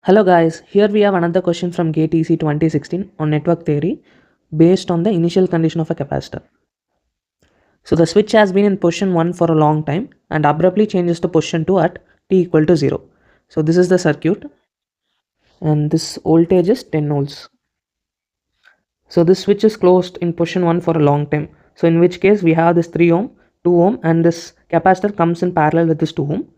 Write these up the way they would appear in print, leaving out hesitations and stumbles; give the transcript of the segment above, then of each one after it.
Hello guys, here we have another question from GATE EC 2016 on network theory based on the initial condition of a capacitor. So the switch has been in position 1 for a long time and abruptly changes to position 2 at t equal to 0. So this is the circuit and this voltage is 10 volts. So this switch is closed in position 1 for a long time. So in which case we have this 3 ohm, 2 ohm and this capacitor comes in parallel with this 2 ohm.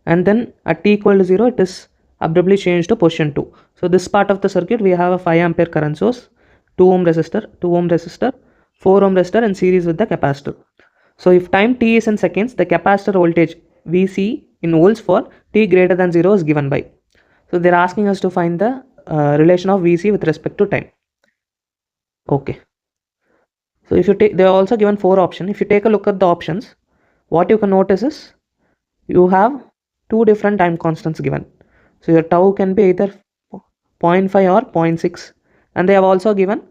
And then at t equal to 0 it is abruptly changed to position 2. So this part of the circuit we have a 5 ampere current source, 2 ohm resistor, 2 ohm resistor, 4 ohm resistor in series with the capacitor. So if time t is in seconds, the capacitor voltage Vc in volts for t greater than 0 is given by. So they're asking us to find the relation of Vc with respect to time. Okay. So if you take, they are also given 4 options. If you take a look at the options, what you can notice is you have two different time constants given. So your tau can be either 0.5 or 0.6, and they have also given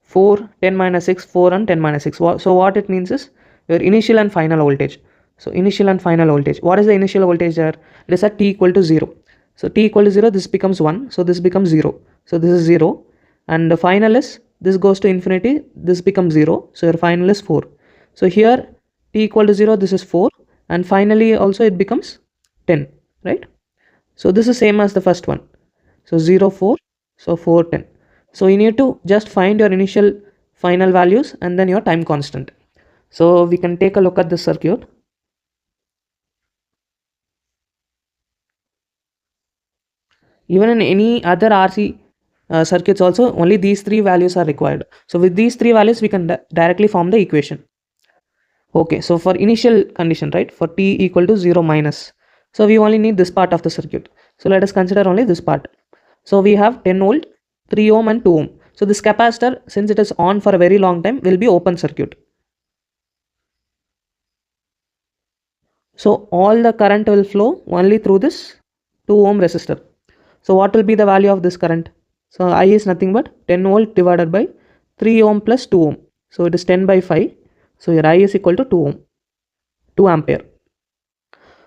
4, 10 minus 6, 4 and 10 minus 6. So what it means is your initial and final voltage. So initial and final voltage. What is the initial voltage there? It is at t equal to 0. So t equal to 0, this becomes 1. So this becomes 0. So this is 0. And the final is, this goes to infinity, this becomes 0. So your final is 4. So here t equal to 0, this is 4. And finally also it becomes 10, right? So this is same as the first one. So 0, 4, so 4, 10. So you need to just find your initial final values and then your time constant. So we can take a look at the circuit. Even in any other RC circuits also, only these three values are required. So with these three values, we can directly form the equation. Okay, so for initial condition, right, for t equal to 0 minus. So we only need this part of the circuit. So let us consider only this part. So we have 10 volt, 3 ohm and 2 ohm. So this capacitor, since it is on for a very long time, will be open circuit. So all the current will flow only through this 2 ohm resistor. So what will be the value of this current? So I is nothing but 10 volt divided by 3 ohm plus 2 ohm. So it is 10 by 5. So your I is equal to 2 ohm, 2 ampere.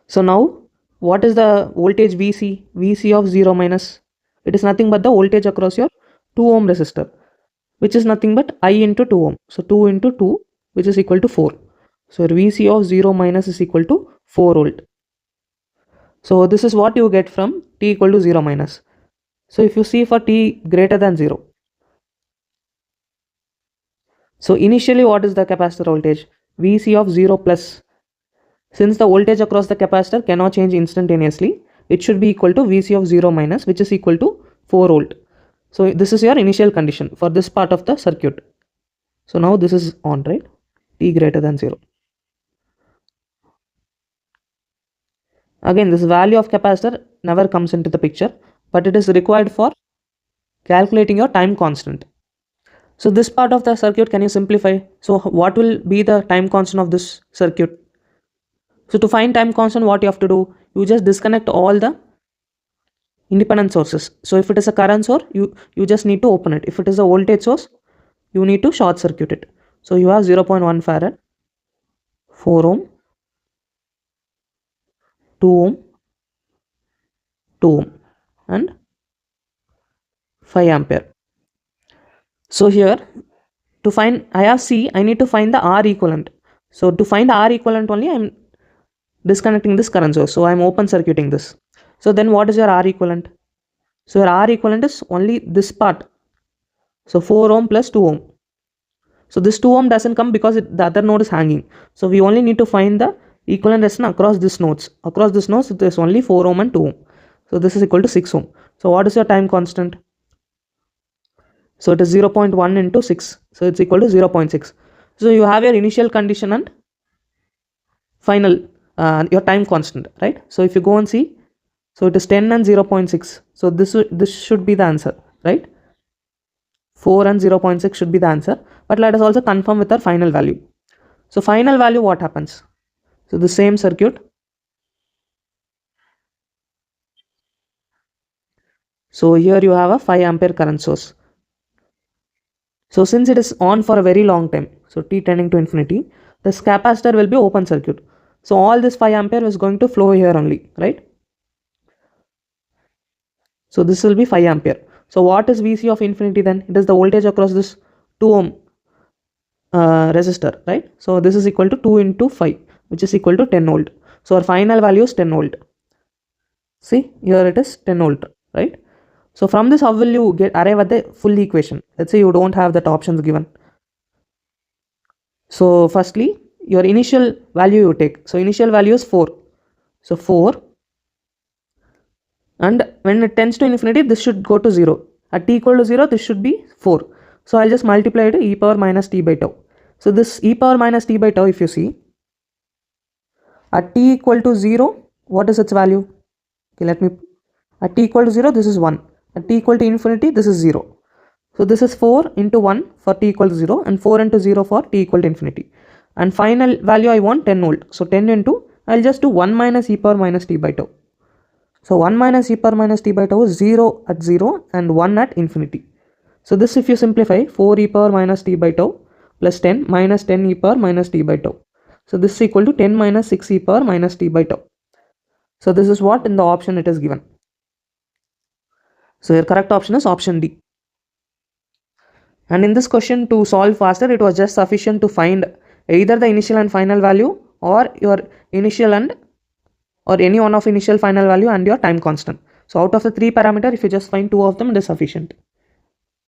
So now what is the voltage Vc? Vc of 0 minus. It is nothing but the voltage across your 2 ohm resistor, which is nothing but I into 2 ohm. So 2 into 2, which is equal to 4. So your Vc of 0 minus is equal to 4 volt. So this is what you get from t equal to 0 minus. So if you see for t greater than 0. So initially what is the capacitor voltage? Vc of 0 plus. Since the voltage across the capacitor cannot change instantaneously, it should be equal to Vc of 0 minus, which is equal to 4 volt. So this is your initial condition for this part of the circuit. So now this is on, right? T greater than 0. Again, this value of capacitor never comes into the picture, but it is required for calculating your time constant. So this part of the circuit, can you simplify? So what will be the time constant of this circuit? So to find time constant, what you have to do? You just disconnect all the independent sources. So if it is a current source, you just need to open it. If it is a voltage source, you need to short circuit it. So you have 0.1 farad, 4 ohm, 2 ohm, 2 ohm and 5 ampere. So here to find I have C, I need to find the R equivalent. So to find R equivalent only, I am disconnecting this current source. So I am open circuiting this. So then what is your R equivalent? So your R equivalent is only this part. So 4 ohm plus 2 ohm. So this 2 ohm doesn't come because the other node is hanging. So we only need to find the equivalent resistance across this nodes. Across this nodes, there is only 4 ohm and 2 ohm. So this is equal to 6 ohm. So what is your time constant? So it is 0.1 into 6. So it's equal to 0.6. So you have your initial condition and final, your time constant, right? So if you go and see, so it is 10 and 0.6. So this should be the answer, right? 4 and 0.6 should be the answer. But let us also confirm with our final value. So final value, what happens? So the same circuit. So here you have a 5 ampere current source. So since it is on for a very long time, so t tending to infinity, this capacitor will be open circuit. So all this 5 ampere is going to flow here only, right? So this will be 5 ampere. So what is Vc of infinity then? It is the voltage across this 2 ohm resistor, right? So this is equal to 2 into 5, which is equal to 10 volt. So our final value is 10 volt. See, here it is 10 volt, right? So from this, how will you arrive at the full equation? Let's say you don't have that options given. So firstly, your initial value you take. So initial value is 4. So 4, and when it tends to infinity, this should go to 0. At t equal to 0, this should be 4. So I'll just multiply it to e power minus t by tau. So this e power minus t by tau, if you see, at t equal to 0, what is its value? Okay, at t equal to 0, this is 1. At t equal to infinity, this is 0. So this is 4 into 1 for t equal to 0 and 4 into 0 for t equal to infinity. And final value I want 10 volt. So 10 into, I'll just do 1 minus e power minus t by tau. So 1 minus e power minus t by tau is 0 at 0 and 1 at infinity. So this, if you simplify, 4 e power minus t by tau plus 10 minus 10 e power minus t by tau. So this is equal to 10 minus 6 e power minus t by tau. So this is what in the option it is given. So your correct option is option D. And in this question, to solve faster, it was just sufficient to find either the initial and final value, or your initial and, or any one of initial final value and your time constant. So out of the 3 parameter, if you just find 2 of them, it is sufficient.